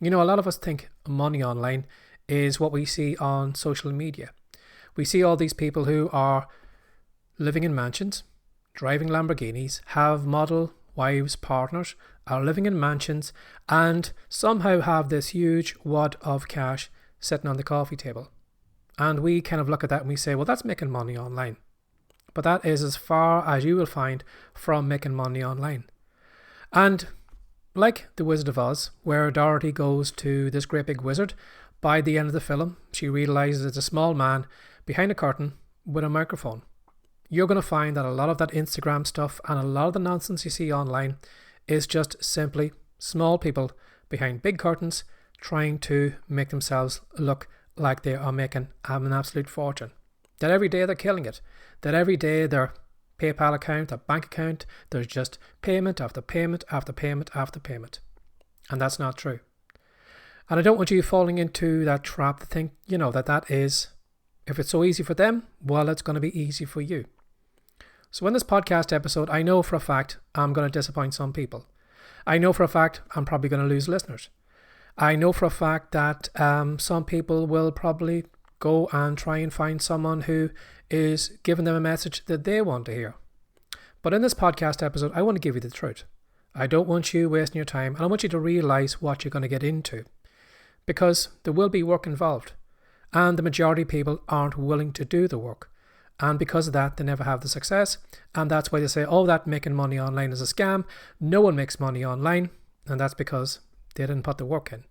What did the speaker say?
You know, a lot of us think money online is what we see on social media. We see all these people who are living in mansions, driving Lamborghinis, have model wives, partners, are living in mansions, and somehow have this huge wad of cash sitting on the coffee table. And we kind of look at that and we say, well, that's making money online. But that is as far as you will find from making money online. And like the Wizard of Oz, where Dorothy goes to this great big wizard, by the end of the film, she realizes it's a small man behind a curtain with a microphone. You're going to find that a lot of that Instagram stuff and a lot of the nonsense you see online is just simply small people behind big curtains trying to make themselves look like they are making an absolute fortune. That every day they're killing it. That every day their PayPal account, their bank account, there's just payment after payment after payment after payment. And that's not true. And I don't want you falling into that trap to think, that is, if it's so easy for them, well, it's going to be easy for you. So in this podcast episode, I know for a fact I'm going to disappoint some people. I know for a fact I'm probably going to lose listeners. I know for a fact that some people will probably go and try and find someone who is giving them a message that they want to hear. But in this podcast episode, I want to give you the truth. I don't want you wasting your time, and I want you to realize what you're going to get into, because there will be work involved, and the majority of people aren't willing to do the work. And because of that, they never have the success. And that's why they say, oh, that making money online is a scam. No one makes money online. And that's because they didn't put the work in.